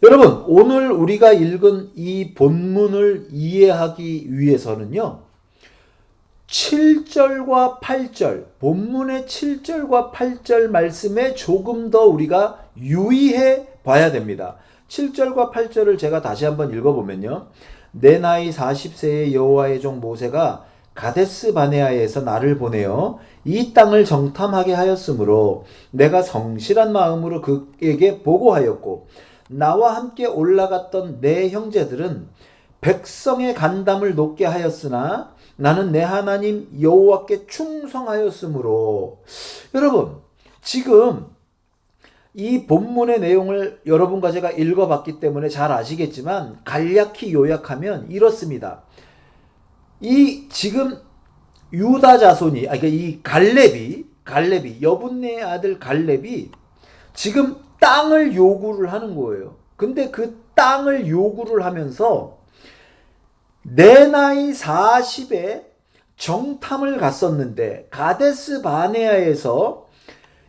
여러분, 오늘 우리가 읽은 이 본문을 이해하기 위해서는요, 7절과 8절, 본문의 7절과 8절 말씀에 조금 더 우리가 유의해 봐야 됩니다. 7절과 8절을 제가 다시 한번 읽어보면요. 내 나이 40세의 여호와의 종 모세가 가데스 바네아에서 나를 보내어 이 땅을 정탐하게 하였으므로 내가 성실한 마음으로 그에게 보고하였고 나와 함께 올라갔던 내 형제들은 백성의 간담을 높게 하였으나 나는 내 하나님 여호와께 충성하였으므로. 여러분, 지금 이 본문의 내용을 여러분과 제가 읽어봤기 때문에 잘 아시겠지만 간략히 요약하면 이렇습니다. 이 지금 유다 자손이, 그러니까 이 갈렙이 여분네의 아들 갈렙이 지금 땅을 요구를 하는 거예요. 근데 그 땅을 요구를 하면서 내 나이 40에 정탐을 갔었는데 가데스 바네아에서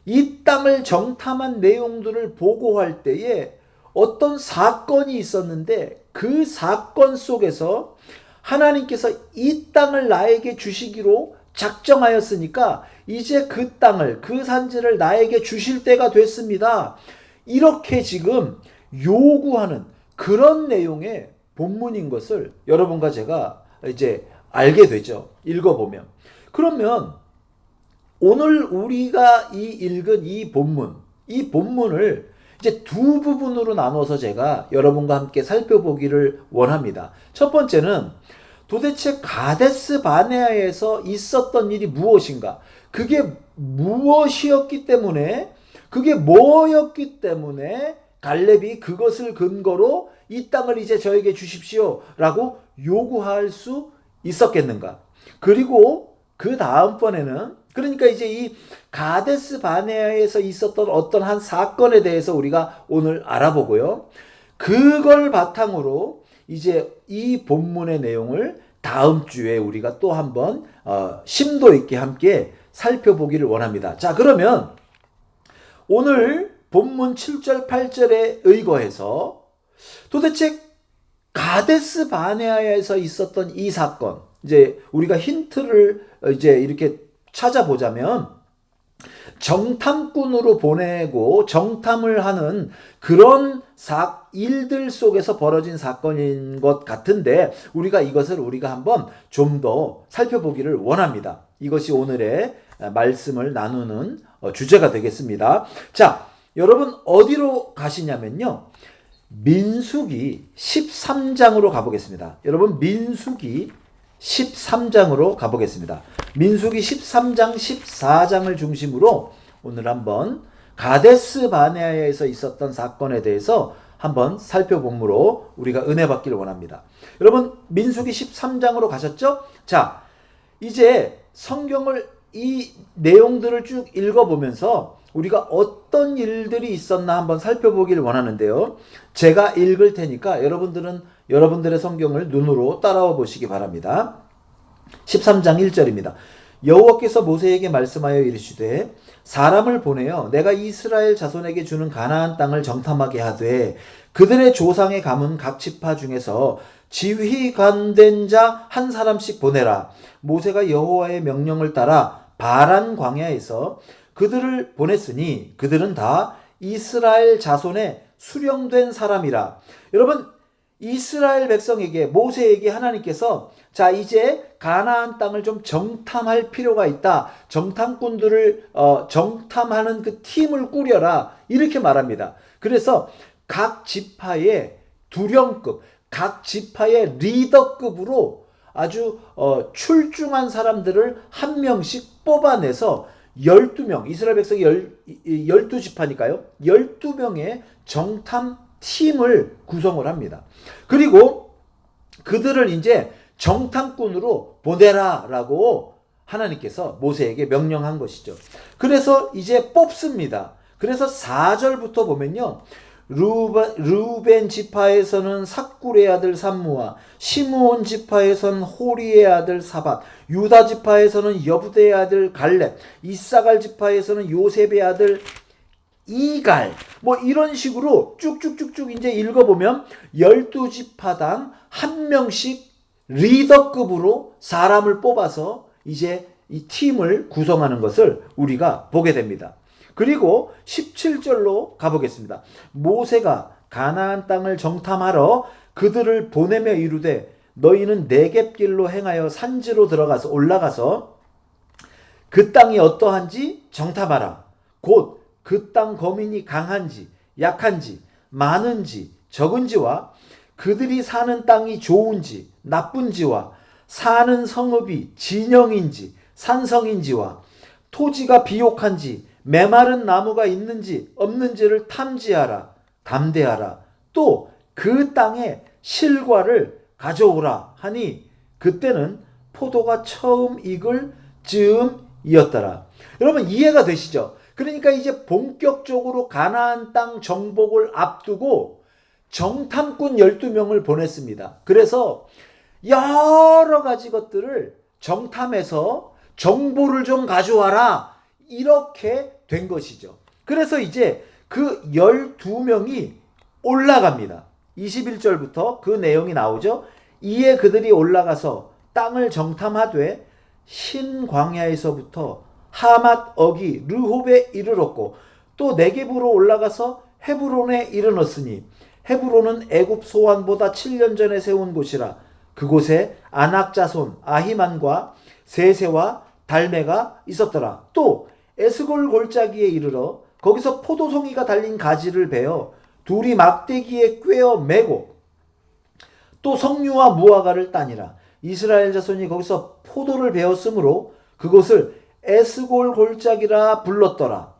이 땅을 정탐한 내용들을 보고할 때에 어떤 사건이 있었는데 그 사건 속에서 하나님께서 이 땅을 나에게 주시기로 작정하였으니까 이제 그 땅을, 그 산지를 나에게 주실 때가 됐습니다. 이렇게 지금 요구하는 그런 내용의 본문인 것을 여러분과 제가 이제 알게 되죠. 읽어보면. 그러면 오늘 우리가 읽은 이 본문을 이제 두 부분으로 나눠서 제가 여러분과 함께 살펴보기를 원합니다. 첫 번째는 도대체 가데스 바네아에서 있었던 일이 무엇인가? 그게 무엇이었기 때문에, 그게 뭐였기 때문에 갈렙이 그것을 근거로 이 땅을 이제 저에게 주십시오 라고 요구할 수 있었겠는가? 그리고 그 다음번에는, 그러니까 이제 이 가데스 바네아에서 있었던 어떤 한 사건에 대해서 우리가 오늘 알아보고요. 그걸 바탕으로 이제 이 본문의 내용을 다음 주에 우리가 또 한번 심도 있게 함께 살펴보기를 원합니다. 자, 그러면 오늘 본문 7절 8절에 의거해서 도대체 가데스 바네아에서 있었던 이 사건, 이제 우리가 힌트를 이제 이렇게 찾아보자면 정탐꾼으로 보내고 정탐을 하는 그런 일들 속에서 벌어진 사건인 것 같은데 우리가 이것을 한번 좀 더 살펴보기를 원합니다. 이것이 오늘의 말씀을 나누는 주제가 되겠습니다. 자, 여러분 어디로 가시냐면요. 민수기 13장으로 가보겠습니다. 여러분 민수기 13장으로 가보겠습니다. 민수기 13장 14장을 중심으로 오늘 한번 가데스 바네아에서 있었던 사건에 대해서 한번 살펴보므로 우리가 은혜 받기를 원합니다. 여러분 민수기 13장으로 가셨죠? 자, 이제 성경을 이 내용들을 쭉 읽어보면서 우리가 어떤 일들이 있었나 한번 살펴보기를 원하는데요. 제가 읽을 테니까 여러분들은 여러분들의 성경을 눈으로 따라와 보시기 바랍니다. 13장 1절입니다. 여호와께서 모세에게 말씀하여 이르시되 사람을 보내어 내가 이스라엘 자손에게 주는 가나안 땅을 정탐하게 하되 그들의 조상의 가문 각 지파 중에서 지휘관된 자 한 사람씩 보내라. 모세가 여호와의 명령을 따라 바란 광야에서 그들을 보냈으니 그들은 다 이스라엘 자손의 수령된 사람이라. 여러분 이스라엘 백성에게 모세에게 하나님께서 자 이제 가나안 땅을 좀 정탐할 필요가 있다. 정탐꾼들을 정탐하는 그 팀을 꾸려라. 이렇게 말합니다. 그래서 각 지파의 두령급, 각 지파의 리더급으로 아주 출중한 사람들을 한 명씩 뽑아내서 12명, 이스라엘 백성이 12지파니까요. 12명의 정탐 팀을 구성을 합니다. 그리고 그들을 이제 정탐꾼으로 보내라라고 하나님께서 모세에게 명령한 것이죠. 그래서 이제 뽑습니다. 그래서 4절부터 보면요. 루벤 지파에서는 삭굴의 아들 삼무와 시므온 지파에서는 호리의 아들 사밧, 유다 지파에서는 여부대의 아들 갈렙, 이사갈 지파에서는 요셉의 아들 이갈, 뭐 이런 식으로 쭉쭉쭉쭉 이제 읽어보면 12지파당 한 명씩 리더급으로 사람을 뽑아서 이제 이 팀을 구성하는 것을 우리가 보게 됩니다. 그리고 17절로 가보겠습니다. 모세가 가나안 땅을 정탐하러 그들을 보내며 이르되 너희는 네겝길로 행하여 산지로 들어가서 올라가서 그 땅이 어떠한지 정탐하라. 곧 그 땅 거민이 강한지 약한지 많은지 적은지와 그들이 사는 땅이 좋은지 나쁜지와 사는 성읍이 진영인지 산성인지와 토지가 비옥한지 메마른 나무가 있는지 없는지를 탐지하라. 담대하라. 또 그 땅에 실과를 가져오라 하니 그때는 포도가 처음 익을 즈음이었더라. 여러분 이해가 되시죠? 그러니까 이제 본격적으로 가나안 땅 정복을 앞두고 정탐꾼 12명을 보냈습니다. 그래서 여러 가지 것들을 정탐해서 정보를 좀 가져와라. 이렇게 된 것이죠. 그래서 이제 그 12명이 올라갑니다. 21절부터 그 내용이 나오죠. 이에 그들이 올라가서 땅을 정탐하되 신광야에서부터 하맛 어기 르홉에 이르렀고 또 네겝으로 올라가서 헤브론에 이르렀으니 헤브론은 애굽 소환보다 7년 전에 세운 곳이라 그곳에 아낙 자손 아히만과 세세와 달메가 있었더라. 또 에스골 골짜기에 이르러 거기서 포도송이가 달린 가지를 베어 둘이 막대기에 꿰어 매고 또 석류와 무화과를 따니라. 이스라엘 자손이 거기서 포도를 베었으므로 그곳을 에스골 골짜기라 불렀더라.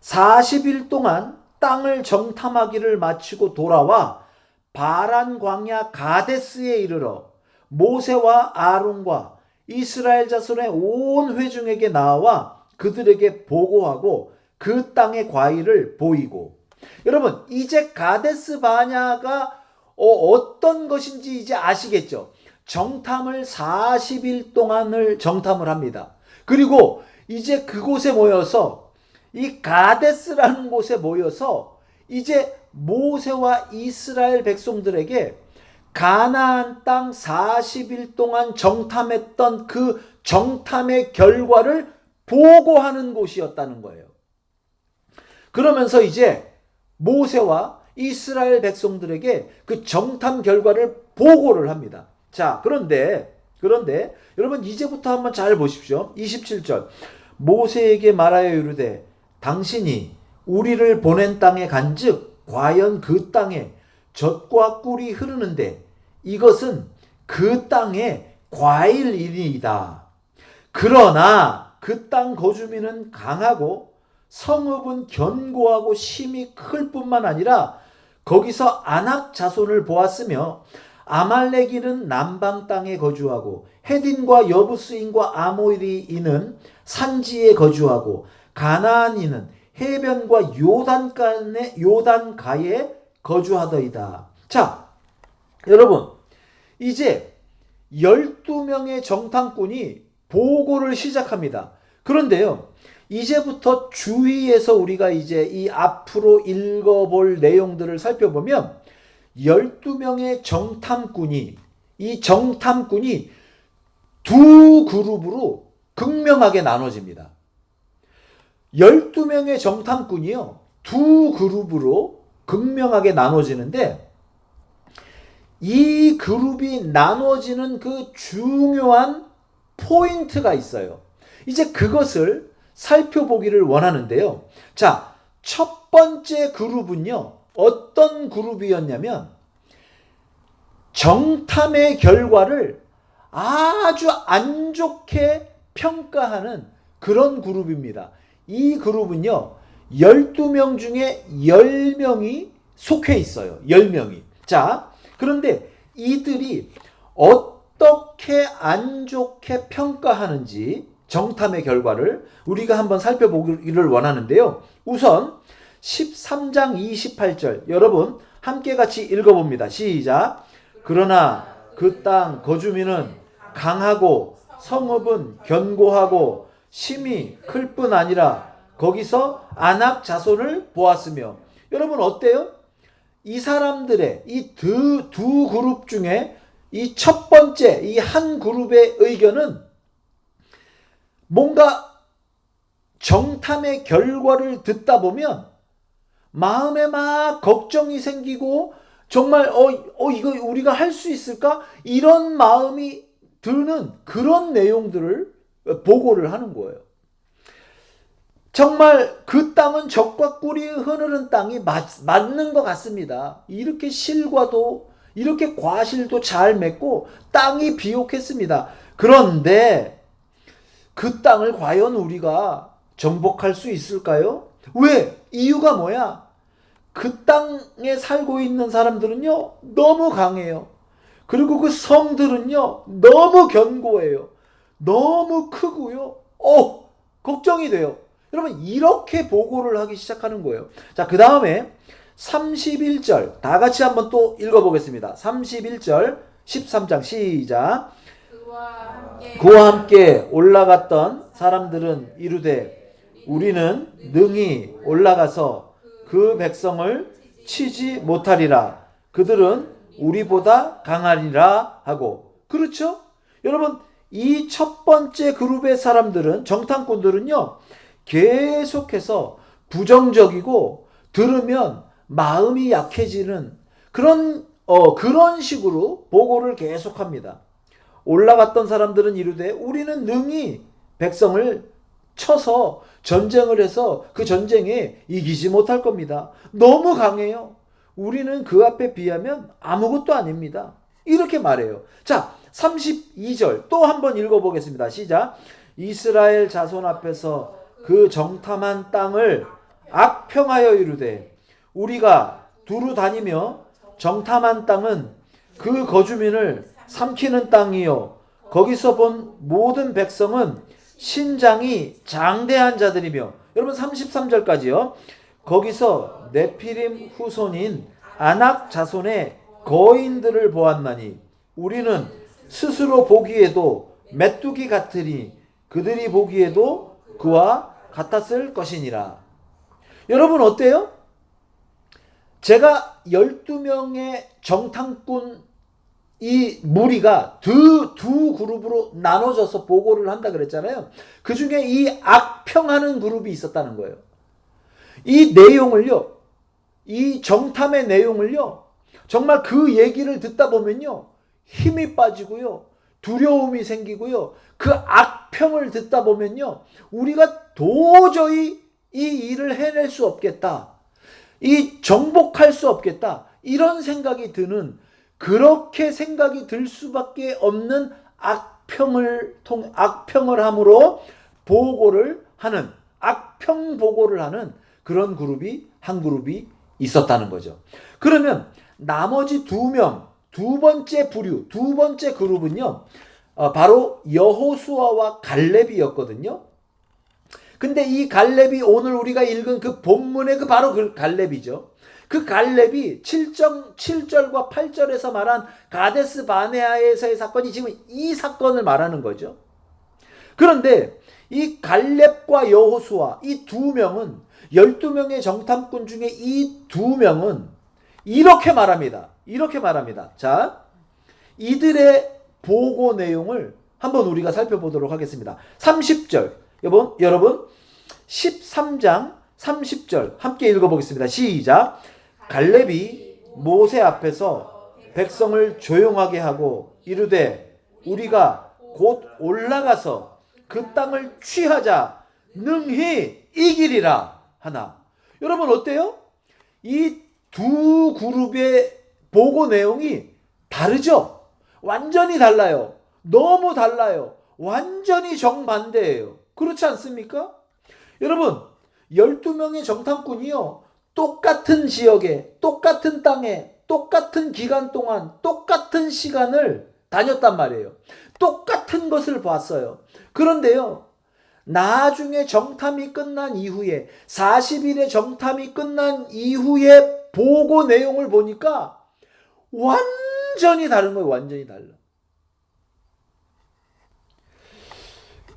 40일 동안 땅을 정탐하기를 마치고 돌아와 바란 광야 가데스에 이르러 모세와 아론과 이스라엘 자손의 온 회중에게 나와 그들에게 보고하고 그 땅의 과일을 보이고. 여러분 이제 가데스 바냐가 어떤 것인지 이제 아시겠죠? 정탐을 40일 동안을 정탐을 합니다. 그리고 이제 그곳에 모여서 이 가데스라는 곳에 모여서 이제 모세와 이스라엘 백성들에게 가나안 땅 40일 동안 정탐했던 그 정탐의 결과를 보고하는 곳이었다는 거예요. 그러면서 이제 모세와 이스라엘 백성들에게 그 정탐 결과를 보고를 합니다. 자, 그런데 여러분 이제부터 한번 잘 보십시오. 27절. 모세에게 말하여 이르되 당신이 우리를 보낸 땅에 간즉 과연 그 땅에 젖과 꿀이 흐르는데 이것은 그 땅의 과일이니이다. 그러나 그 땅 거주민은 강하고 성읍은 견고하고 심이 클 뿐만 아니라 거기서 아낙 자손을 보았으며 아말렉인은 남방 땅에 거주하고 헤딘과 여부스인과 아모리인은 산지에 거주하고 가나안인은 해변과 요단가에 거주하더이다. 자, 여러분 이제 12명의 정탐꾼이 보고를 시작합니다. 그런데요, 이제부터 주위에서 우리가 이제 이 앞으로 읽어볼 내용들을 살펴보면 12명의 이 정탐꾼이 두 그룹으로 극명하게 나눠집니다. 12명의 정탐꾼이요, 두 그룹으로 극명하게 나눠지는데 이 그룹이 나눠지는 그 중요한 포인트가 있어요. 이제 그것을 살펴보기를 원하는데요. 자, 첫 번째 그룹은요, 어떤 그룹이었냐면 정탐의 결과를 아주 안 좋게 평가하는 그런 그룹입니다. 이 그룹은요, 12명 중에 10명이 속해 있어요. 10명이. 자, 그런데 이들이 어떻게 안 좋게 평가하는지 정탐의 결과를 우리가 한번 살펴보기를 원하는데요. 우선 13장 28절 여러분 함께 같이 읽어봅니다. 시작. 그러나 그 땅 거주민은 강하고 성읍은 견고하고 심이 클 뿐 아니라 거기서 아낙 자손을 보았으며. 여러분 어때요? 이 사람들의 이 두 그룹 중에 이 첫 번째 이 한 그룹의 의견은 뭔가 정탐의 결과를 듣다 보면 마음에 막 걱정이 생기고 정말 이거 우리가 할 수 있을까? 이런 마음이 드는 그런 내용들을 보고를 하는 거예요. 정말 그 땅은 적과 꿀이 흐르는 땅이 맞는 것 같습니다. 이렇게 실과도 이렇게 과실도 잘 맺고 땅이 비옥했습니다. 그런데 그 땅을 과연 우리가 정복할 수 있을까요? 왜? 이유가 뭐야? 그 땅에 살고 있는 사람들은요, 너무 강해요. 그리고 그 성들은요, 너무 견고해요. 너무 크고요. 걱정이 돼요. 여러분, 이렇게 보고를 하기 시작하는 거예요. 자, 그 다음에 31절, 다 같이 한번 또 읽어보겠습니다. 31절, 13장, 시작. 그와 함께 올라갔던 사람들은 이르되 우리는 능히 올라가서 그 백성을 치지 못하리라. 그들은 우리보다 강하리라 하고. 그렇죠? 여러분, 이 첫 번째 그룹의 사람들은, 정탐꾼들은요, 계속해서 부정적이고 들으면 마음이 약해지는 그런 식으로 보고를 계속합니다. 올라갔던 사람들은 이르되 우리는 능히 백성을 쳐서 전쟁을 해서 그 전쟁에 이기지 못할 겁니다. 너무 강해요. 우리는 그 앞에 비하면 아무것도 아닙니다. 이렇게 말해요. 자, 32절 또 한번 읽어보겠습니다. 시작. 이스라엘 자손 앞에서 그 정탐한 땅을 악평하여 이르되 우리가 두루 다니며 정탐한 땅은 그 거주민을 삼키는 땅이요 거기서 본 모든 백성은 신장이 장대한 자들이며. 여러분 33절까지요. 거기서 네피림 후손인 아낙 자손의 거인들을 보았나니 우리는 스스로 보기에도 메뚜기 같으니 그들이 보기에도 그와 같았을 것이니라. 여러분 어때요? 제가 12명의 정탐꾼 이 무리가 두 그룹으로 나눠져서 보고를 한다 그랬잖아요. 그 중에 이 악평하는 그룹이 있었다는 거예요. 이 내용을요, 이 정탐의 내용을요, 정말 그 얘기를 듣다 보면요, 힘이 빠지고요, 두려움이 생기고요, 그 악평을 듣다 보면요, 우리가 도저히 이 일을 해낼 수 없겠다. 이 정복할 수 없겠다. 이런 생각이 드는, 그렇게 생각이 들 수밖에 없는 악평을 함으로 보고를 하는, 악평 보고를 하는 그런 한 그룹이 있었다는 거죠. 그러면 나머지 두 번째 부류, 두 번째 그룹은요, 바로 여호수아와 갈렙이었거든요. 근데 이 갈렙이 오늘 우리가 읽은 그 본문의 바로 그 갈렙이죠. 그 갈렙이 7절과 8절에서 말한 가데스 바네아에서의 사건이 지금 이 사건을 말하는 거죠. 그런데 이 갈렙과 여호수아 이 두 명은 12명의 정탐꾼 중에 이 두 명은 이렇게 말합니다. 자, 이들의 보고 내용을 한번 우리가 살펴보도록 하겠습니다. 30절. 여러분 13장 30절 함께 읽어보겠습니다. 시작. 갈렙이 모세 앞에서 백성을 조용하게 하고 이르되 우리가 곧 올라가서 그 땅을 취하자 능히 이기리라 하나. 여러분 어때요? 이 두 그룹의 보고 내용이 다르죠? 완전히 달라요. 너무 달라요. 완전히 정반대예요. 그렇지 않습니까? 여러분 12명의 정탐꾼이요, 똑같은 지역에, 똑같은 땅에, 똑같은 기간 동안, 똑같은 시간을 다녔단 말이에요. 똑같은 것을 봤어요. 그런데요, 나중에 정탐이 끝난 이후에, 40일의 정탐이 끝난 이후에 보고 내용을 보니까 완전히 다른 거예요. 완전히 달라.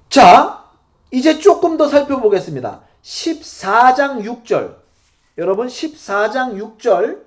자, 이제 조금 더 살펴보겠습니다. 14장 6절. 여러분 14장 6절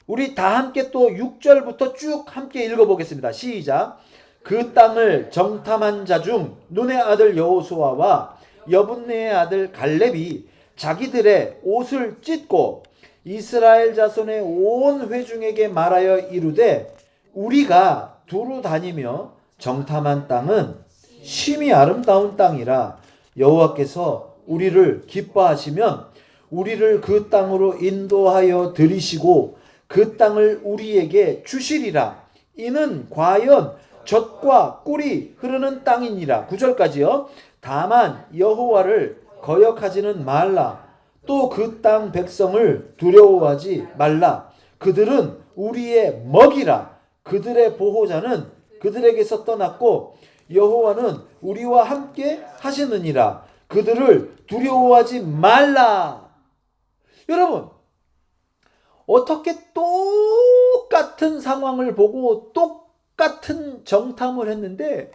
우리 다 함께 또 6절부터 쭉 함께 읽어보겠습니다. 시작. 그 땅을 정탐한 자 중 눈의 아들 여호수아와 여분네의 아들 갈렙이 자기들의 옷을 찢고 이스라엘 자손의 온 회중에게 말하여 이르되 우리가 두루 다니며 정탐한 땅은 심히 아름다운 땅이라 여호와께서 우리를 기뻐하시면 우리를 그 땅으로 인도하여 들이시고 그 땅을 우리에게 주시리라. 이는 과연 젖과 꿀이 흐르는 땅이니라. 9절까지요. 다만 여호와를 거역하지는 말라. 또 그 땅 백성을 두려워하지 말라. 그들은 우리의 먹이라. 그들의 보호자는 그들에게서 떠났고 여호와는 우리와 함께 하시느니라. 그들을 두려워하지 말라. 여러분, 어떻게 똑같은 상황을 보고 똑같은 정탐을 했는데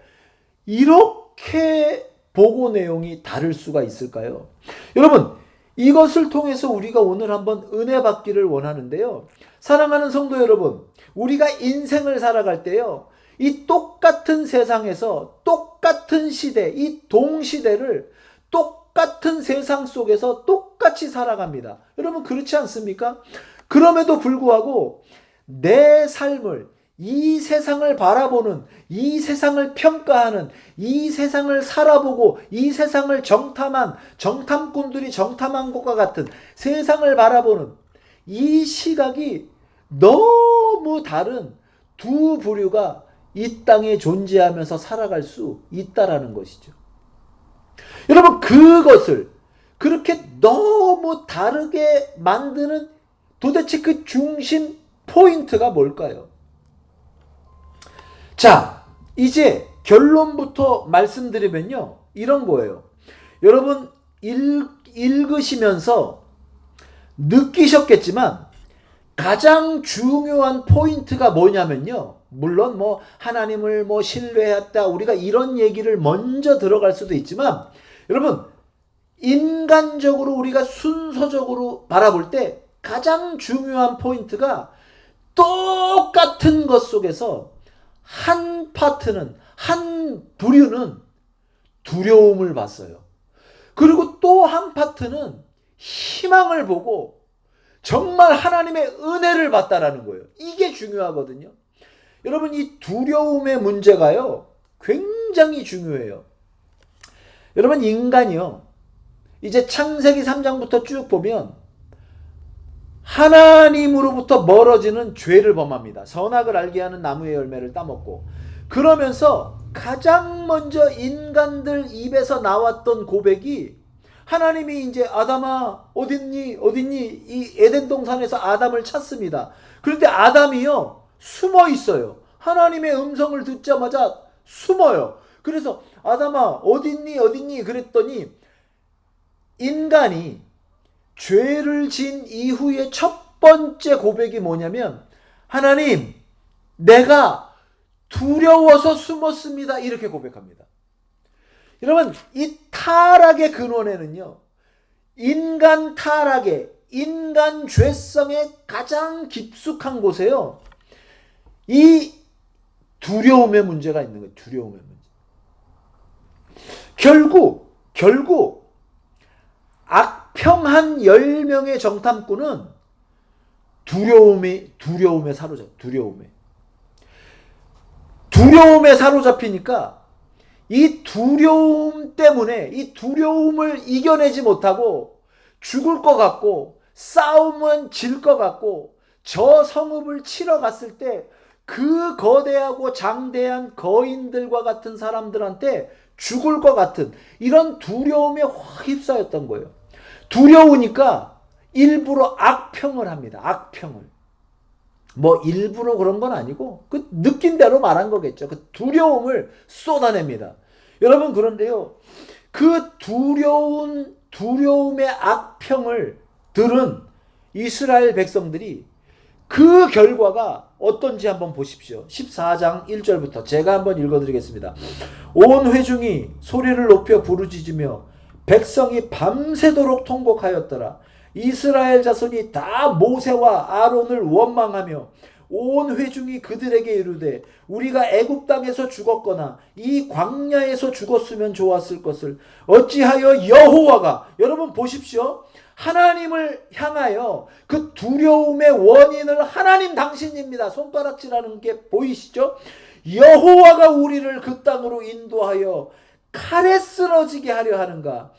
이렇게 보고 내용이 다를 수가 있을까요? 여러분, 이것을 통해서 우리가 오늘 한번 은혜 받기를 원하는데요. 사랑하는 성도 여러분, 우리가 인생을 살아갈 때요, 이 똑같은 세상에서 똑같은 시대, 이 동시대를 똑같은 세상 속에서 똑같이 살아갑니다. 여러분, 그렇지 않습니까? 그럼에도 불구하고 내 삶을, 이 세상을 바라보는, 이 세상을 평가하는, 이 세상을 살아보고 이 세상을 정탐한 정탐꾼들이 정탐한 것과 같은 세상을 바라보는 이 시각이 너무 다른 두 부류가 이 땅에 존재하면서 살아갈 수 있다라는 것이죠. 여러분, 그것을 그렇게 너무 다르게 만드는 도대체 그 중심 포인트가 뭘까요? 자, 이제 결론부터 말씀드리면요, 이런 거예요. 여러분 읽으시면서 느끼셨겠지만 가장 중요한 포인트가 뭐냐면요, 물론 뭐 하나님을 뭐 신뢰했다, 우리가 이런 얘기를 먼저 들어갈 수도 있지만, 여러분 인간적으로 우리가 순서적으로 바라볼 때 가장 중요한 포인트가 똑같은 것 속에서 한 파트는, 한 부류는 두려움을 봤어요. 그리고 또 한 파트는 희망을 보고 정말 하나님의 은혜를 봤다라는 거예요. 이게 중요하거든요. 여러분, 이 두려움의 문제가요, 굉장히 중요해요. 여러분, 인간이요, 이제 창세기 3장부터 쭉 보면 하나님으로부터 멀어지는 죄를 범합니다. 선악을 알게 하는 나무의 열매를 따먹고. 그러면서 가장 먼저 인간들 입에서 나왔던 고백이, 하나님이 이제 아담아 어딨니 이 에덴 동산에서 아담을 찾습니다. 그런데 아담이요 숨어 있어요. 하나님의 음성을 듣자마자 숨어요. 그래서 아담아 어딨니 그랬더니, 인간이 죄를 지은 이후의 첫 번째 고백이 뭐냐면, 하나님, 내가 두려워서 숨었습니다. 이렇게 고백합니다. 여러분, 이 타락의 근원에는요, 인간 타락의, 인간 죄성의 가장 깊숙한 곳에요, 이 두려움의 문제가 있는 거예요. 두려움의 문제. 결국 악평한 10명의 정탐꾼은 두려움에 사로잡히니까 이 두려움 때문에, 이 두려움을 이겨내지 못하고 죽을 것 같고 싸움은 질 것 같고 저 성읍을 치러 갔을 때 그 거대하고 장대한 거인들과 같은 사람들한테 죽을 것 같은 이런 두려움에 확 휩싸였던 거예요. 두려우니까 일부러 악평을 합니다. 악평을. 뭐 일부러 그런 건 아니고 그 느낀 대로 말한 거겠죠. 그 두려움을 쏟아냅니다. 여러분, 그런데요, 그 두려움의 악평을 들은 이스라엘 백성들이 그 결과가 어떤지 한번 보십시오. 14장 1절부터 제가 한번 읽어드리겠습니다. 온 회중이 소리를 높여 부르짖으며 백성이 밤새도록 통곡하였더라. 이스라엘 자손이 다 모세와 아론을 원망하며 온 회중이 그들에게 이르되 우리가 애굽 땅에서 죽었거나 이 광야에서 죽었으면 좋았을 것을 어찌하여 여호와가, 여러분 보십시오, 하나님을 향하여 그 두려움의 원인을 하나님 당신입니다. 손가락질하는 게 보이시죠? 여호와가 우리를 그 땅으로 인도하여 칼에 쓰러지게 하려 하는가?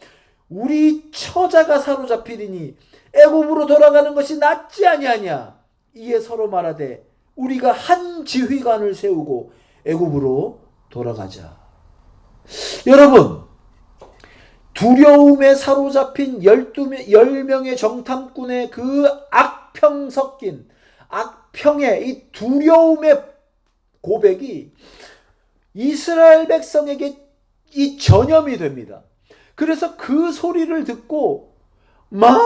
우리 처자가 사로잡히리니 애굽으로 돌아가는 것이 낫지 아니하냐? 이에 서로 말하되 우리가 한 지휘관을 세우고 애굽으로 돌아가자. 여러분, 두려움에 사로잡힌 10명의 정탐꾼의 그 악평 섞인 악평의 이 두려움의 고백이 이스라엘 백성에게 이 전염이 됩니다. 그래서 그 소리를 듣고 막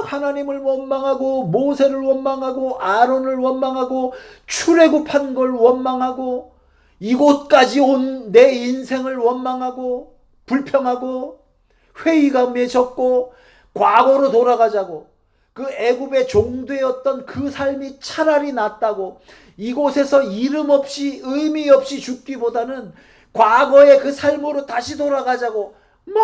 하나님을 원망하고 모세를 원망하고 아론을 원망하고 출애굽한 걸 원망하고 이곳까지 온 내 인생을 원망하고 불평하고 회의가 맺었고 과거로 돌아가자고, 그 애굽의 종되었던 그 삶이 차라리 낫다고, 이곳에서 이름 없이 의미 없이 죽기보다는 과거의 그 삶으로 다시 돌아가자고 막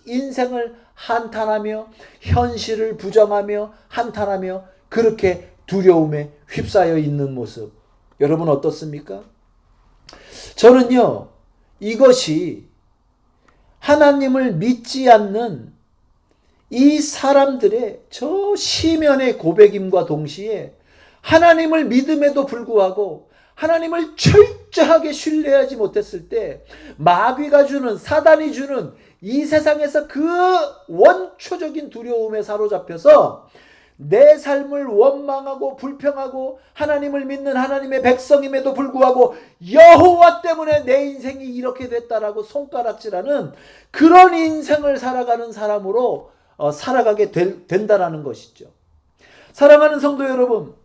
인생을 한탄하며 현실을 부정하며 한탄하며 그렇게 두려움에 휩싸여 있는 모습, 여러분 어떻습니까? 저는요, 이것이 하나님을 믿지 않는 이 사람들의 저 시면의 고백임과 동시에 하나님을 믿음에도 불구하고 하나님을 철저하게 신뢰하지 못했을 때 마귀가 주는, 사단이 주는 이 세상에서 그 원초적인 두려움에 사로잡혀서 내 삶을 원망하고 불평하고 하나님을 믿는 하나님의 백성임에도 불구하고 여호와 때문에 내 인생이 이렇게 됐다라고 손가락질하는 그런 인생을 살아가는 사람으로 살아가게 된다라는 것이죠. 사랑하는 성도 여러분,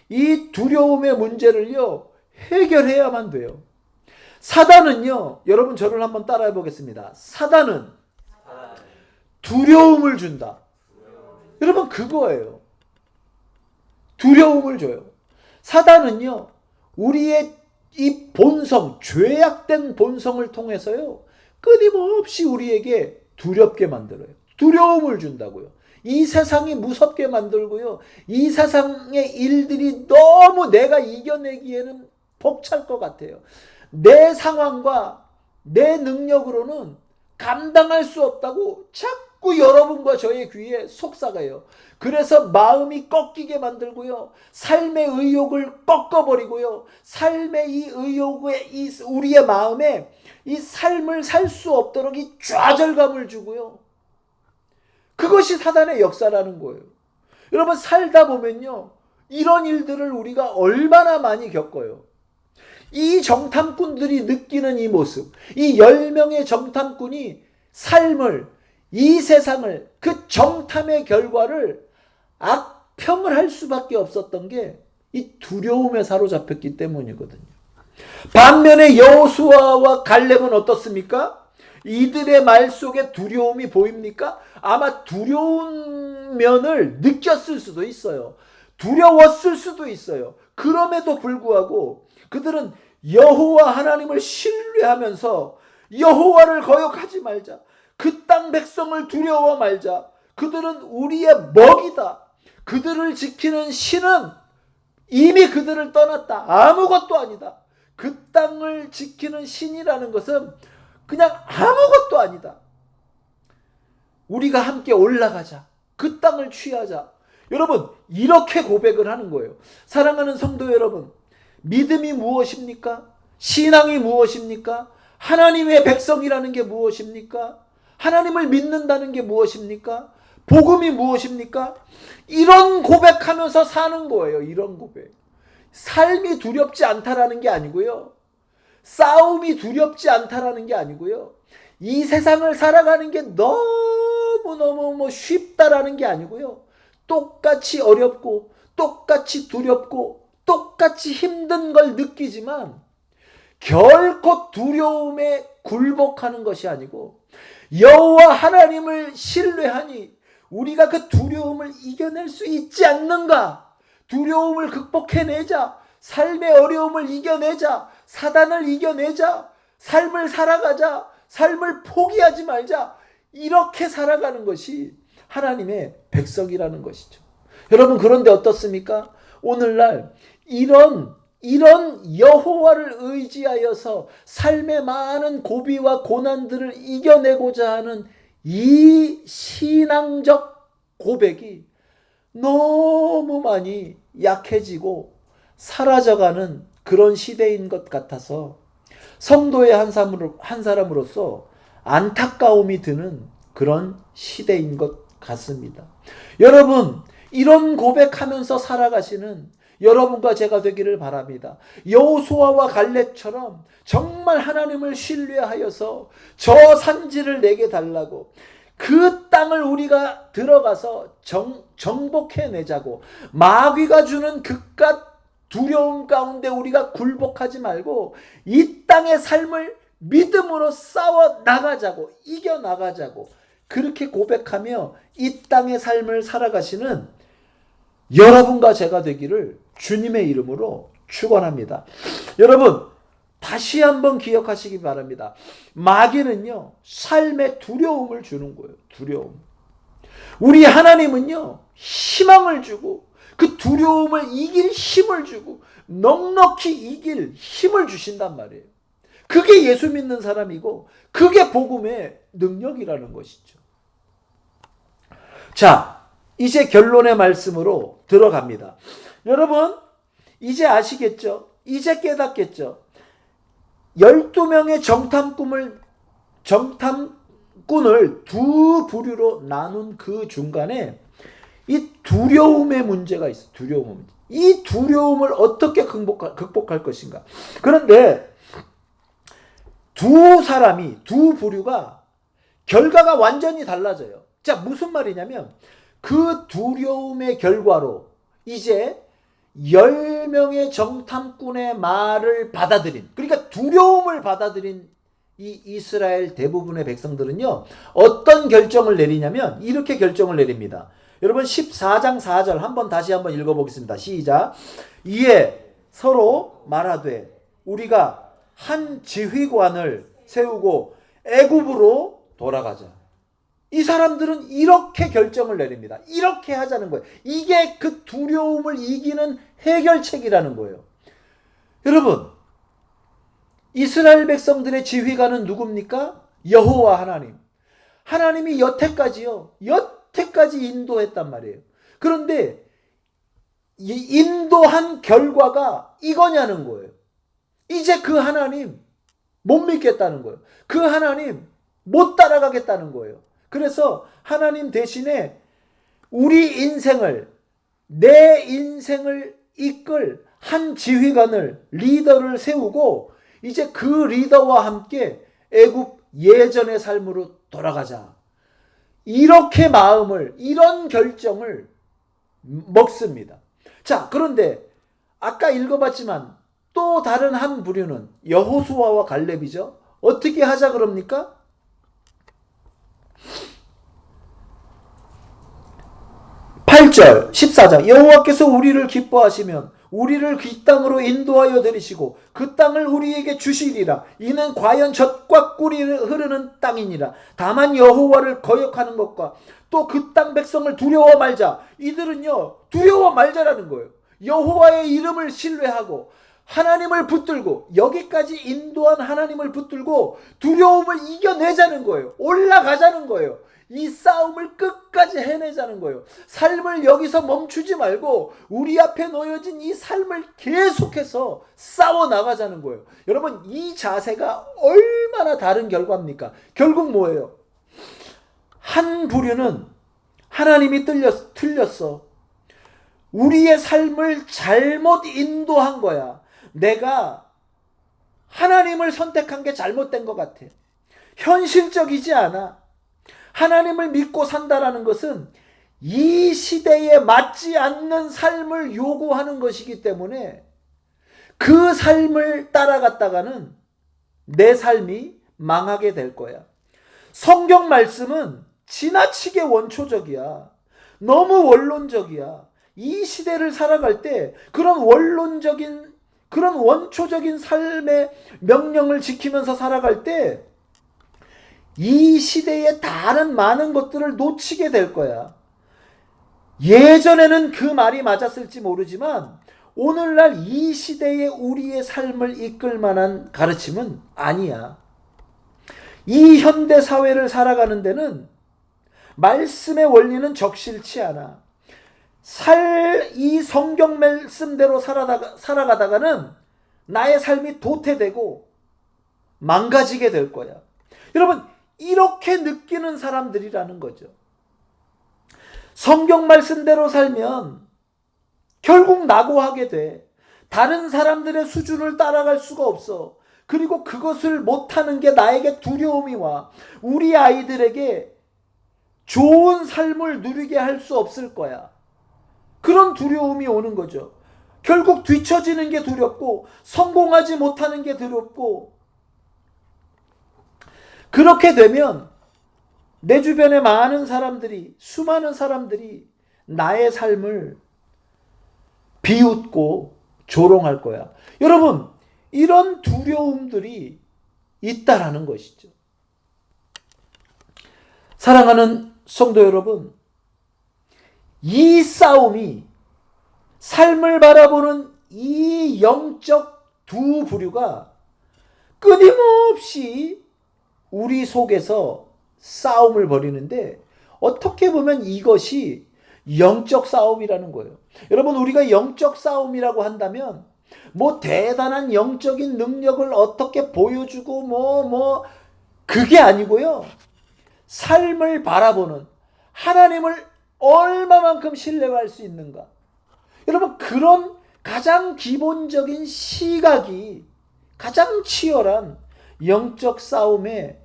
이 두려움의 문제를요 해결해야만 돼요. 사단은요, 여러분 저를 한번 따라해 보겠습니다. 사단은 두려움을 준다. 여러분 그거예요. 두려움을 줘요. 사단은요, 우리의 이 본성, 죄악된 본성을 통해서요 끊임없이 우리에게 두렵게 만들어요. 두려움을 준다고요. 이 세상이 무섭게 만들고요, 이 세상의 일들이 너무 내가 이겨내기에는 벅찰 것 같아요. 내 상황과 내 능력으로는 감당할 수 없다고 자꾸 여러분과 저의 귀에 속삭여요. 그래서 마음이 꺾이게 만들고요, 삶의 의욕을 꺾어버리고요, 삶의 이 의욕에 우리의 마음에 이 삶을 살 수 없도록 이 좌절감을 주고요. 그것이 사단의 역사라는 거예요. 여러분 살다 보면요, 이런 일들을 우리가 얼마나 많이 겪어요. 이 정탐꾼들이 느끼는 이 모습, 이 10명의 정탐꾼이 삶을, 이 세상을, 그 정탐의 결과를 악평을 할 수밖에 없었던 게 이 두려움에 사로잡혔기 때문이거든요. 반면에 여호수아와 갈렙은 어떻습니까? 이들의 말 속에 두려움이 보입니까? 아마 두려운 면을 느꼈을 수도 있어요. 두려웠을 수도 있어요. 그럼에도 불구하고 그들은 여호와 하나님을 신뢰하면서 여호와를 거역하지 말자, 그 땅 백성을 두려워 말자, 그들은 우리의 먹이다, 그들을 지키는 신은 이미 그들을 떠났다, 아무것도 아니다, 그 땅을 지키는 신이라는 것은 그냥 아무것도 아니다, 우리가 함께 올라가자, 그 땅을 취하자. 여러분 이렇게 고백을 하는 거예요. 사랑하는 성도 여러분, 믿음이 무엇입니까? 신앙이 무엇입니까? 하나님의 백성이라는 게 무엇입니까? 하나님을 믿는다는 게 무엇입니까? 복음이 무엇입니까? 이런 고백하면서 사는 거예요. 이런 고백. 삶이 두렵지 않다라는 게 아니고요, 싸움이 두렵지 않다라는 게 아니고요, 이 세상을 살아가는 게 너무너무 쉽다라는 게 아니고요, 똑같이 어렵고 똑같이 두렵고 똑같이 힘든 걸 느끼지만 결코 두려움에 굴복하는 것이 아니고 여호와 하나님을 신뢰하니 우리가 그 두려움을 이겨낼 수 있지 않는가? 두려움을 극복해내자. 삶의 어려움을 이겨내자. 사단을 이겨내자. 삶을 살아가자. 삶을 포기하지 말자. 이렇게 살아가는 것이 하나님의 백성이라는 것이죠. 여러분, 그런데 어떻습니까? 오늘날 이런 여호와를 의지하여서 삶의 많은 고비와 고난들을 이겨내고자 하는 이 신앙적 고백이 너무 많이 약해지고 사라져가는 그런 시대인 것 같아서 성도의 한 사람으로서 안타까움이 드는 그런 시대인 것 같습니다. 여러분, 이런 고백하면서 살아가시는 여러분과 제가 되기를 바랍니다. 여호수아와 갈렙처럼 정말 하나님을 신뢰하여서 저 산지를 내게 달라고, 그 땅을 우리가 들어가서 정복해내자고, 마귀가 주는 그깟 두려움 가운데 우리가 굴복하지 말고 이 땅의 삶을 믿음으로 싸워 나가자고, 이겨 나가자고, 그렇게 고백하며 이 땅의 삶을 살아가시는 여러분과 제가 되기를 주님의 이름으로 축원합니다. 여러분, 다시 한번 기억하시기 바랍니다. 마귀는요, 삶에 두려움을 주는 거예요. 두려움. 우리 하나님은요, 희망을 주고 그 두려움을 이길 힘을 주고 넉넉히 이길 힘을 주신단 말이에요. 그게 예수 믿는 사람이고 그게 복음의 능력이라는 것이죠. 자, 이제 결론의 말씀으로 들어갑니다. 여러분, 이제 아시겠죠? 이제 깨닫겠죠? 12명의 정탐꾼을 두 부류로 나눈 그 중간에 이 두려움의 문제가 있어요. 두려움의 문제. 이 두려움을 어떻게 극복할 것인가? 그런데 두 부류가 결과가 완전히 달라져요. 자, 무슨 말이냐면 그 두려움의 결과로 이제 10명의 정탐꾼의 말을 받아들인, 그러니까 두려움을 받아들인 이 이스라엘 대부분의 백성들은요, 어떤 결정을 내리냐면 이렇게 결정을 내립니다. 여러분, 14장 4절 다시 한번 읽어보겠습니다. 시작. 이에 서로 말하되 우리가 한 지휘관을 세우고 애굽으로 돌아가자. 이 사람들은 이렇게 결정을 내립니다. 이렇게 하자는 거예요. 이게 그 두려움을 이기는 해결책이라는 거예요. 여러분, 이스라엘 백성들의 지휘관은 누굽니까? 여호와 하나님. 하나님이 여태까지 인도했단 말이에요. 그런데 인도한 결과가 이거냐는 거예요. 이제 그 하나님 못 믿겠다는 거예요. 그 하나님 못 따라가겠다는 거예요. 그래서 하나님 대신에 내 인생을 이끌 한 지휘관을, 리더를 세우고 이제 그 리더와 함께 애굽 예전의 삶으로 돌아가자. 이런 결정을 먹습니다. 자, 그런데 아까 읽어봤지만 또 다른 한 부류는 여호수아와 갈렙이죠. 어떻게 하자 그럽니까? 8절 14장 여호와께서 우리를 기뻐하시면 우리를 그 땅으로 인도하여 들이시고 그 땅을 우리에게 주시리라. 이는 과연 젖과 꿀이 흐르는 땅이니라. 다만 여호와를 거역하는 것과 또 그 땅 백성을 두려워 말자. 이들은요, 두려워 말자라는 거예요. 여호와의 이름을 신뢰하고 하나님을 붙들고, 여기까지 인도한 하나님을 붙들고 두려움을 이겨내자는 거예요. 올라가자는 거예요. 이 싸움을 끝까지 해내자는 거예요. 삶을 여기서 멈추지 말고 우리 앞에 놓여진 이 삶을 계속해서 싸워나가자는 거예요. 여러분, 이 자세가 얼마나 다른 결과입니까? 결국 뭐예요? 한 부류는 하나님이 틀렸어. 우리의 삶을 잘못 인도한 거야. 내가 하나님을 선택한 게 잘못된 것 같아. 현실적이지 않아. 하나님을 믿고 산다라는 것은 이 시대에 맞지 않는 삶을 요구하는 것이기 때문에 그 삶을 따라갔다가는 내 삶이 망하게 될 거야. 성경 말씀은 지나치게 원초적이야. 너무 원론적이야. 이 시대를 살아갈 때 그런 원초적인 삶의 명령을 지키면서 살아갈 때 이 시대의 다른 많은 것들을 놓치게 될 거야. 예전에는 그 말이 맞았을지 모르지만 오늘날 이 시대의 우리의 삶을 이끌 만한 가르침은 아니야. 이 현대 사회를 살아가는 데는 말씀의 원리는 적실치 않아. 이 성경 말씀대로 살아가다가는 나의 삶이 도태되고 망가지게 될 거야. 여러분, 이렇게 느끼는 사람들이라는 거죠. 성경 말씀대로 살면 결국 낙오하게 돼. 다른 사람들의 수준을 따라갈 수가 없어. 그리고 그것을 못하는 게 나에게 두려움이 와. 우리 아이들에게 좋은 삶을 누리게 할 수 없을 거야. 그런 두려움이 오는 거죠. 결국 뒤처지는 게 두렵고 성공하지 못하는 게 두렵고, 그렇게 되면 내 주변에 수많은 사람들이 나의 삶을 비웃고 조롱할 거야. 여러분, 이런 두려움들이 있다라는 것이죠. 사랑하는 성도 여러분, 이 싸움이, 삶을 바라보는 이 영적 두 부류가 끊임없이 우리 속에서 싸움을 벌이는데, 어떻게 보면 이것이 영적 싸움이라는 거예요. 여러분, 우리가 영적 싸움이라고 한다면 뭐 대단한 영적인 능력을 어떻게 보여주고 그게 아니고요. 삶을 바라보는 하나님을 얼마만큼 신뢰할 수 있는가. 여러분, 그런 가장 기본적인 시각이 가장 치열한 영적 싸움의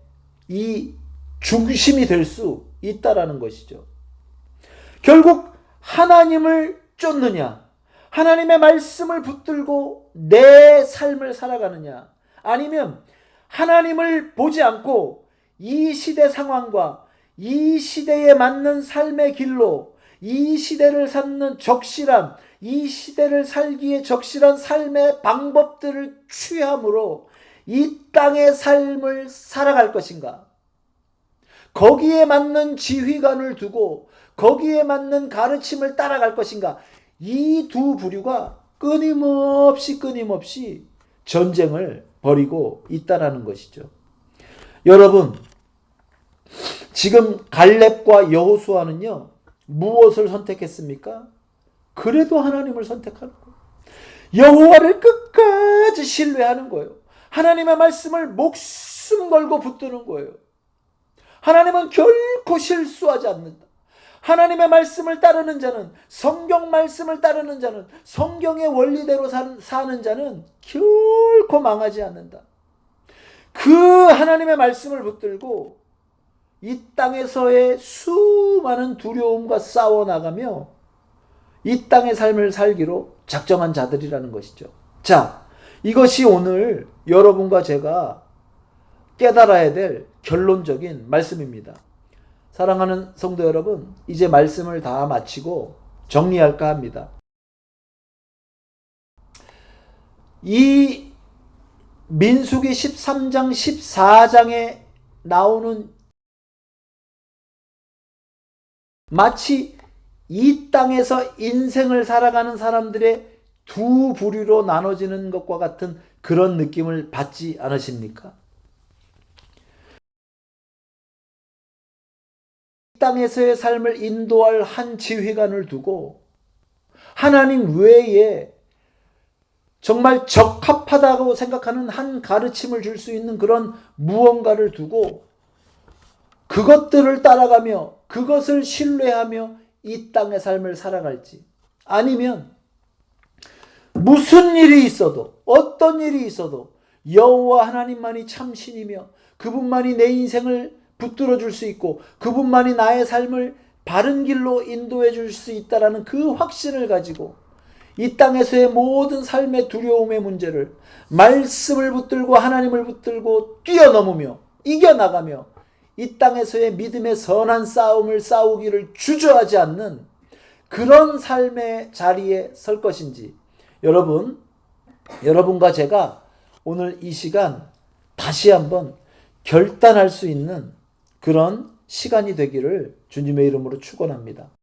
이 중심이 될 수 있다라는 것이죠. 결국 하나님을 쫓느냐, 하나님의 말씀을 붙들고 내 삶을 살아가느냐, 아니면 하나님을 보지 않고 이 시대 상황과 이 시대에 맞는 삶의 길로, 이 시대를 이 시대를 살기에 적실한 삶의 방법들을 취함으로 이 땅의 삶을 살아갈 것인가? 거기에 맞는 지휘관을 두고 거기에 맞는 가르침을 따라갈 것인가? 이 두 부류가 끊임없이 전쟁을 벌이고 있다라는 것이죠. 여러분, 지금 갈렙과 여호수아는요, 무엇을 선택했습니까? 그래도 하나님을 선택하는 거예요. 여호와를 끝까지 신뢰하는 거예요. 하나님의 말씀을 목숨 걸고 붙드는 거예요. 하나님은 결코 실수하지 않는다. 하나님의 말씀을 따르는 자는, 성경 말씀을 따르는 자는, 성경의 원리대로 사는 자는 결코 망하지 않는다. 그 하나님의 말씀을 붙들고 이 땅에서의 수많은 두려움과 싸워나가며 이 땅의 삶을 살기로 작정한 자들이라는 것이죠. 자, 이것이 오늘 여러분과 제가 깨달아야 될 결론적인 말씀입니다. 사랑하는 성도 여러분, 이제 말씀을 다 마치고 정리할까 합니다. 이 민수기 13장 14장에 나오는 마치 이 땅에서 인생을 살아가는 사람들의 두 부류로 나눠지는 것과 같은 그런 느낌을 받지 않으십니까? 이 땅에서의 삶을 인도할 한 지휘관을 두고 하나님 외에 정말 적합하다고 생각하는 한 가르침을 줄 수 있는 그런 무언가를 두고 그것들을 따라가며 그것을 신뢰하며 이 땅의 삶을 살아갈지, 아니면 무슨 일이 있어도, 어떤 일이 있어도 여호와 하나님만이 참 신이며 그분만이 내 인생을 붙들어 줄 수 있고 그분만이 나의 삶을 바른 길로 인도해 줄 수 있다라는 그 확신을 가지고 이 땅에서의 모든 삶의 두려움의 문제를 말씀을 붙들고 하나님을 붙들고 뛰어넘으며 이겨나가며 이 땅에서의 믿음의 선한 싸움을 싸우기를 주저하지 않는 그런 삶의 자리에 설 것인지, 여러분과 제가 오늘 이 시간 다시 한번 결단할 수 있는 그런 시간이 되기를 주님의 이름으로 축원합니다.